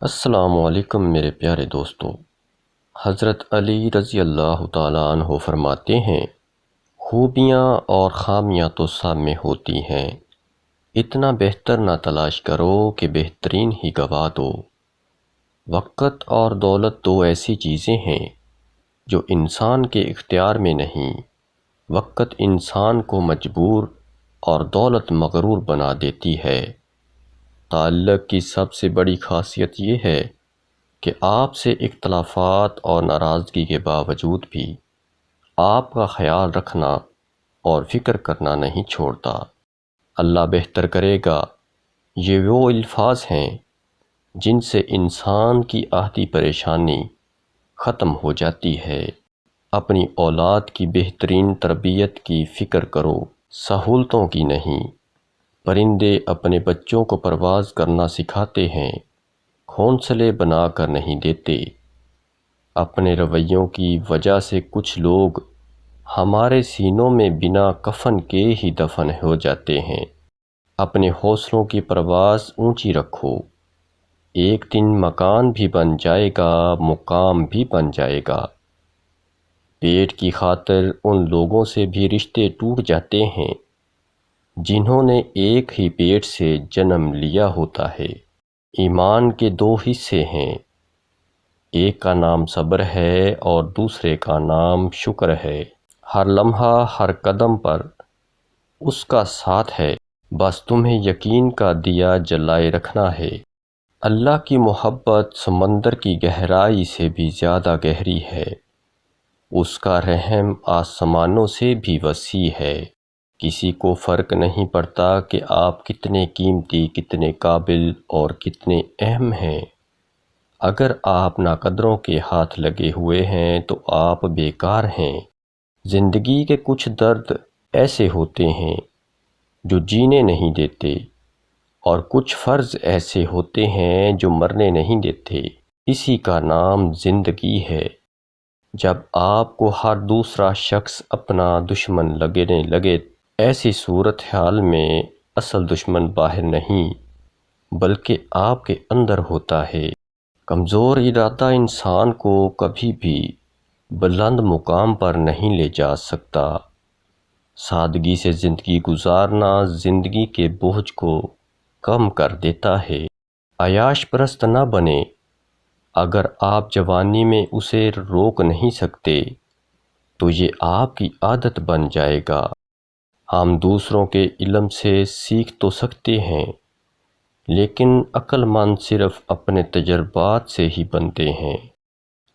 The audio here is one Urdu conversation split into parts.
السلام علیکم میرے پیارے دوستو۔ حضرت علی رضی اللہ تعالیٰ عنہ فرماتے ہیں، خوبیاں اور خامیاں تو سب میں ہوتی ہیں، اتنا بہتر نہ تلاش کرو کہ بہترین ہی گوا دو۔ وقت اور دولت دو ایسی چیزیں ہیں جو انسان کے اختیار میں نہیں۔ وقت انسان کو مجبور اور دولت مغرور بنا دیتی ہے۔ تعلق کی سب سے بڑی خاصیت یہ ہے کہ آپ سے اختلافات اور ناراضگی کے باوجود بھی آپ کا خیال رکھنا اور فکر کرنا نہیں چھوڑتا۔ اللہ بہتر کرے گا، یہ وہ الفاظ ہیں جن سے انسان کی آدھی پریشانی ختم ہو جاتی ہے۔ اپنی اولاد کی بہترین تربیت کی فکر کرو، سہولتوں کی نہیں۔ پرندے اپنے بچوں کو پرواز کرنا سکھاتے ہیں، گھونسلے بنا کر نہیں دیتے۔ اپنے رویوں کی وجہ سے کچھ لوگ ہمارے سینوں میں بنا کفن کے ہی دفن ہو جاتے ہیں۔ اپنے حوصلوں کی پرواز اونچی رکھو، ایک دن مکان بھی بن جائے گا، مقام بھی بن جائے گا۔ پیٹ کی خاطر ان لوگوں سے بھی رشتے ٹوٹ جاتے ہیں جنہوں نے ایک ہی پیٹ سے جنم لیا ہوتا ہے۔ ایمان کے دو حصے ہیں، ایک کا نام صبر ہے اور دوسرے کا نام شکر ہے۔ ہر لمحہ ہر قدم پر اس کا ساتھ ہے، بس تمہیں یقین کا دیا جلائے رکھنا ہے۔ اللہ کی محبت سمندر کی گہرائی سے بھی زیادہ گہری ہے، اس کا رحم آسمانوں سے بھی وسیع ہے۔ کسی کو فرق نہیں پڑتا کہ آپ کتنے قیمتی، کتنے قابل اور کتنے اہم ہیں۔ اگر آپ ناقدروں کے ہاتھ لگے ہوئے ہیں تو آپ بیکار ہیں۔ زندگی کے کچھ درد ایسے ہوتے ہیں جو جینے نہیں دیتے، اور کچھ فرض ایسے ہوتے ہیں جو مرنے نہیں دیتے۔ اسی کا نام زندگی ہے۔ جب آپ کو ہر دوسرا شخص اپنا دشمن لگنے لگے، ایسی صورتحال میں اصل دشمن باہر نہیں بلکہ آپ کے اندر ہوتا ہے۔ کمزور ارادہ انسان کو کبھی بھی بلند مقام پر نہیں لے جا سکتا۔ سادگی سے زندگی گزارنا زندگی کے بوجھ کو کم کر دیتا ہے۔ عیاش پرست نہ بنیں، اگر آپ جوانی میں اسے روک نہیں سکتے تو یہ آپ کی عادت بن جائے گا۔ ہم دوسروں کے علم سے سیکھ تو سکتے ہیں، لیکن عقل مند صرف اپنے تجربات سے ہی بنتے ہیں۔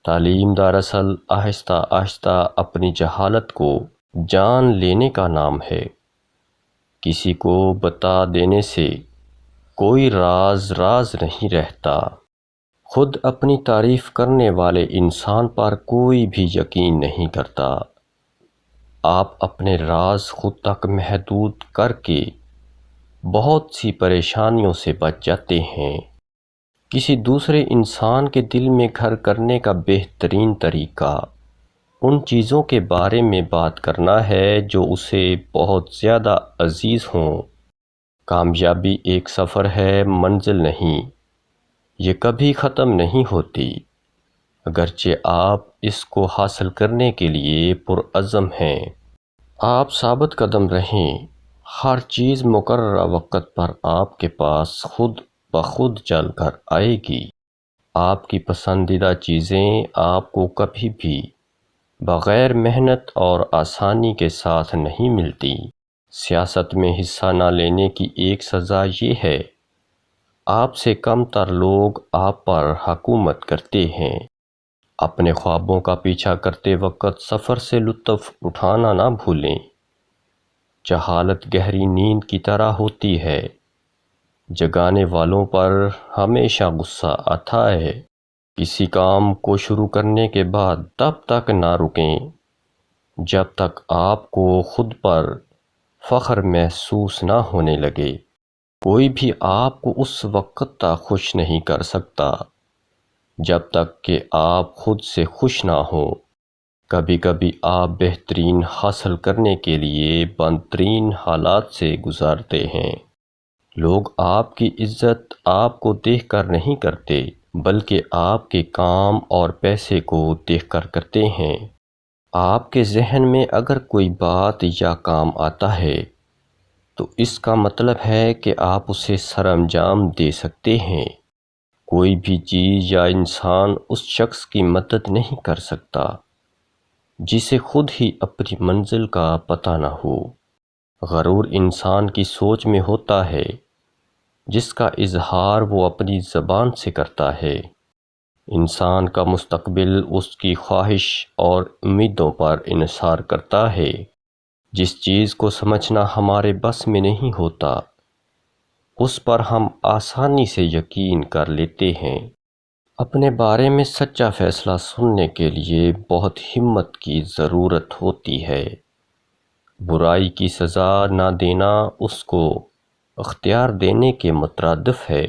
تعلیم دراصل آہستہ آہستہ اپنی جہالت کو جان لینے کا نام ہے۔ کسی کو بتا دینے سے کوئی راز راز نہیں رہتا۔ خود اپنی تعریف کرنے والے انسان پر کوئی بھی یقین نہیں کرتا۔ آپ اپنے راز خود تک محدود کر کے بہت سی پریشانیوں سے بچ جاتے ہیں۔ کسی دوسرے انسان کے دل میں گھر کرنے کا بہترین طریقہ ان چیزوں کے بارے میں بات کرنا ہے جو اسے بہت زیادہ عزیز ہوں۔ کامیابی ایک سفر ہے، منزل نہیں۔ یہ کبھی ختم نہیں ہوتی، اگرچہ آپ اس کو حاصل کرنے کے لیے پرعزم ہیں۔ آپ ثابت قدم رہیں، ہر چیز مقررہ وقت پر آپ کے پاس خود بخود چل کر آئے گی۔ آپ کی پسندیدہ چیزیں آپ کو کبھی بھی بغیر محنت اور آسانی کے ساتھ نہیں ملتی۔ سیاست میں حصہ نہ لینے کی ایک سزا یہ ہے، آپ سے کم تر لوگ آپ پر حکومت کرتے ہیں۔ اپنے خوابوں کا پیچھا کرتے وقت سفر سے لطف اٹھانا نہ بھولیں۔ جہالت گہری نیند کی طرح ہوتی ہے، جگانے والوں پر ہمیشہ غصہ آتا ہے۔ کسی کام کو شروع کرنے کے بعد تب تک نہ رکیں جب تک آپ کو خود پر فخر محسوس نہ ہونے لگے۔ کوئی بھی آپ کو اس وقت تک خوش نہیں کر سکتا جب تک کہ آپ خود سے خوش نہ ہوں۔ کبھی کبھی آپ بہترین حاصل کرنے کے لیے بدترین حالات سے گزرتے ہیں۔ لوگ آپ کی عزت آپ کو دیکھ کر نہیں کرتے، بلکہ آپ کے کام اور پیسے کو دیکھ کر کرتے ہیں۔ آپ کے ذہن میں اگر کوئی بات یا کام آتا ہے تو اس کا مطلب ہے کہ آپ اسے سر انجام دے سکتے ہیں۔ کوئی بھی چیز یا انسان اس شخص کی مدد نہیں کر سکتا جسے خود ہی اپنی منزل کا پتہ نہ ہو۔ غرور انسان کی سوچ میں ہوتا ہے جس کا اظہار وہ اپنی زبان سے کرتا ہے۔ انسان کا مستقبل اس کی خواہش اور امیدوں پر انحصار کرتا ہے۔ جس چیز کو سمجھنا ہمارے بس میں نہیں ہوتا اس پر ہم آسانی سے یقین کر لیتے ہیں۔ اپنے بارے میں سچا فیصلہ سننے کے لیے بہت ہمت کی ضرورت ہوتی ہے۔ برائی کی سزا نہ دینا اس کو اختیار دینے کے مترادف ہے۔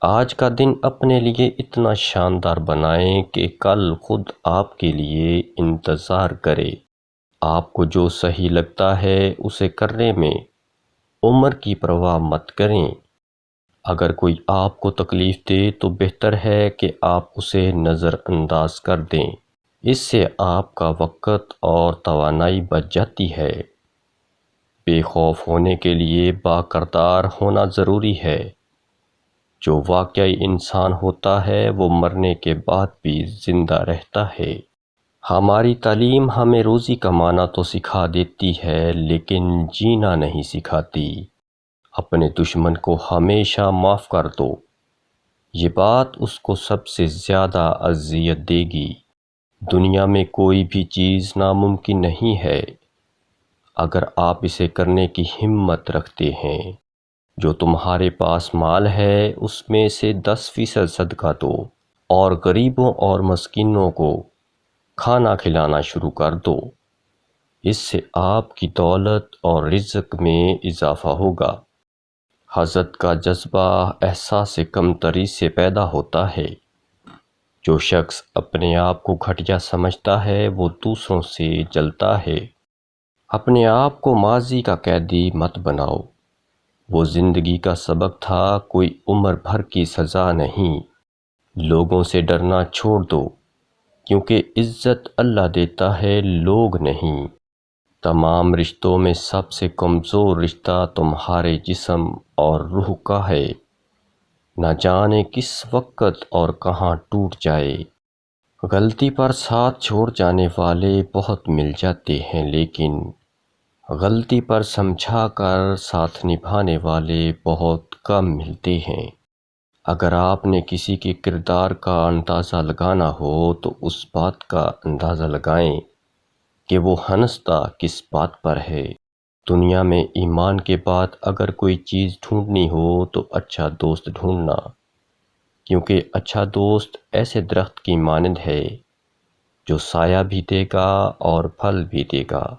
آج کا دن اپنے لیے اتنا شاندار بنائیں کہ کل خود آپ کے لیے انتظار کرے۔ آپ کو جو صحیح لگتا ہے اسے کرنے میں عمر کی پرواہ مت کریں۔ اگر کوئی آپ کو تکلیف دے تو بہتر ہے کہ آپ اسے نظر انداز کر دیں۔ اس سے آپ کا وقت اور توانائی بچ جاتی ہے۔ بے خوف ہونے کے لیے باکردار ہونا ضروری ہے۔ جو واقعی انسان ہوتا ہے وہ مرنے کے بعد بھی زندہ رہتا ہے۔ ہماری تعلیم ہمیں روزی کمانا تو سکھا دیتی ہے لیکن جینا نہیں سکھاتی۔ اپنے دشمن کو ہمیشہ معاف کر دو، یہ بات اس کو سب سے زیادہ اذیت دے گی۔ دنیا میں کوئی بھی چیز ناممکن نہیں ہے اگر آپ اسے کرنے کی ہمت رکھتے ہیں۔ جو تمہارے پاس مال ہے اس میں سے 10% صدقہ دو اور غریبوں اور مسکینوں کو کھانا کھلانا شروع کر دو۔ اس سے آپ کی دولت اور رزق میں اضافہ ہوگا۔ حسد کا جذبہ احساس کمتری سے پیدا ہوتا ہے۔ جو شخص اپنے آپ کو گھٹیا سمجھتا ہے وہ دوسروں سے جلتا ہے۔ اپنے آپ کو ماضی کا قیدی مت بناؤ، وہ زندگی کا سبق تھا، کوئی عمر بھر کی سزا نہیں۔ لوگوں سے ڈرنا چھوڑ دو کیونکہ عزت اللہ دیتا ہے، لوگ نہیں۔ تمام رشتوں میں سب سے کمزور رشتہ تمہارے جسم اور روح کا ہے۔ نہ جانے کس وقت اور کہاں ٹوٹ جائے۔ غلطی پر ساتھ چھوڑ جانے والے بہت مل جاتے ہیں لیکن غلطی پر سمجھا کر ساتھ نبھانے والے بہت کم ملتے ہیں۔ اگر آپ نے کسی کے کردار کا اندازہ لگانا ہو تو اس بات کا اندازہ لگائیں کہ وہ ہنستا کس بات پر ہے۔ دنیا میں ایمان کے بعد اگر کوئی چیز ڈھونڈنی ہو تو اچھا دوست ڈھونڈنا، کیونکہ اچھا دوست ایسے درخت کی مانند ہے جو سایہ بھی دے گا اور پھل بھی دے گا۔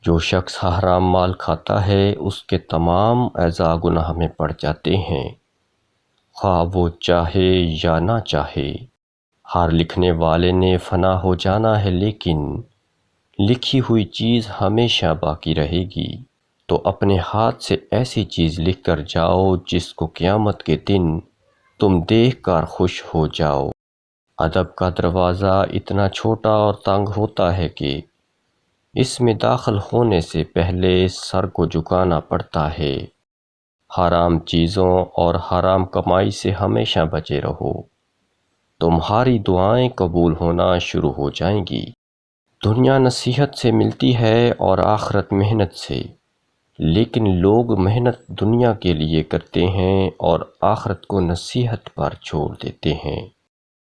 جو شخص حرام مال کھاتا ہے اس کے تمام اعضاء گناہ میں پڑ جاتے ہیں، خواہ وہ چاہے یا نہ چاہے۔ ہر لکھنے والے نے فنا ہو جانا ہے لیکن لکھی ہوئی چیز ہمیشہ باقی رہے گی۔ تو اپنے ہاتھ سے ایسی چیز لکھ کر جاؤ جس کو قیامت کے دن تم دیکھ کر خوش ہو جاؤ۔ ادب کا دروازہ اتنا چھوٹا اور تنگ ہوتا ہے کہ اس میں داخل ہونے سے پہلے سر کو جھکانا پڑتا ہے۔ حرام چیزوں اور حرام کمائی سے ہمیشہ بچے رہو، تمہاری دعائیں قبول ہونا شروع ہو جائیں گی۔ دنیا نصیحت سے ملتی ہے اور آخرت محنت سے، لیکن لوگ محنت دنیا کے لیے کرتے ہیں اور آخرت کو نصیحت پر چھوڑ دیتے ہیں۔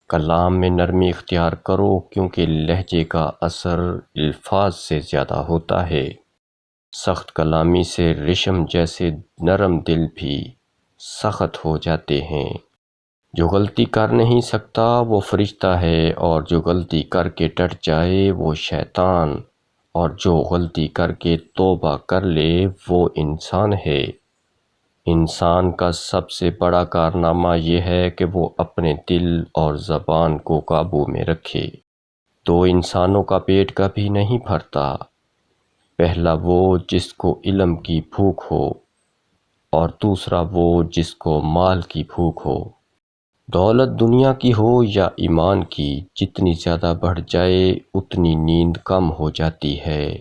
کلام میں نرمی اختیار کرو کیونکہ لہجے کا اثر الفاظ سے زیادہ ہوتا ہے۔ سخت کلامی سے ریشم جیسے نرم دل بھی سخت ہو جاتے ہیں۔ جو غلطی کر نہیں سکتا وہ فرشتہ ہے اور جو غلطی کر کے ڈٹ جائے وہ شیطان، اور جو غلطی کر کے توبہ کر لے وہ انسان ہے۔ انسان کا سب سے بڑا کارنامہ یہ ہے کہ وہ اپنے دل اور زبان کو قابو میں رکھے۔ دو انسانوں کا پیٹ کبھی نہیں بھرتا، پہلا وہ جس کو علم کی بھوک ہو اور دوسرا وہ جس کو مال کی بھوک ہو۔ دولت دنیا کی ہو یا ایمان کی، جتنی زیادہ بڑھ جائے اتنی نیند کم ہو جاتی ہے۔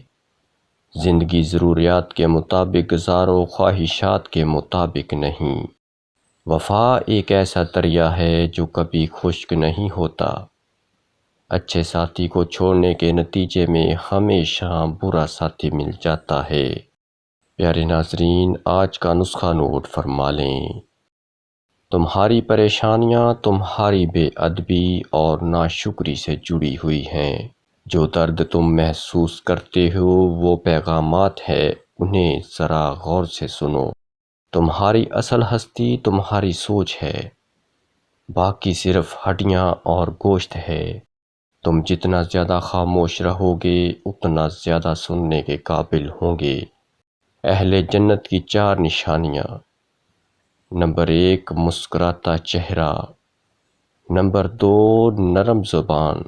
زندگی ضروریات کے مطابق گزارو، خواہشات کے مطابق نہیں۔ وفا ایک ایسا دریا ہے جو کبھی خشک نہیں ہوتا۔ اچھے ساتھی کو چھوڑنے کے نتیجے میں ہمیشہ برا ساتھی مل جاتا ہے۔ پیارے ناظرین، آج کا نسخہ نوٹ فرما لیں۔ تمہاری پریشانیاں تمہاری بے ادبی اور ناشکری سے جڑی ہوئی ہیں۔ جو درد تم محسوس کرتے ہو وہ پیغامات ہے، انہیں ذرا غور سے سنو۔ تمہاری اصل ہستی تمہاری سوچ ہے، باقی صرف ہڈیاں اور گوشت ہے۔ تم جتنا زیادہ خاموش رہو گے اتنا زیادہ سننے کے قابل ہوں گے۔ اہل جنت کی 4 نشانیاں۔ نمبر 1، مسکراتا چہرہ۔ نمبر 2، نرم زبان۔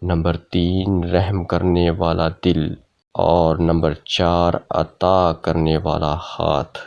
نمبر 3، رحم کرنے والا دل۔ اور نمبر 4، عطا کرنے والا ہاتھ۔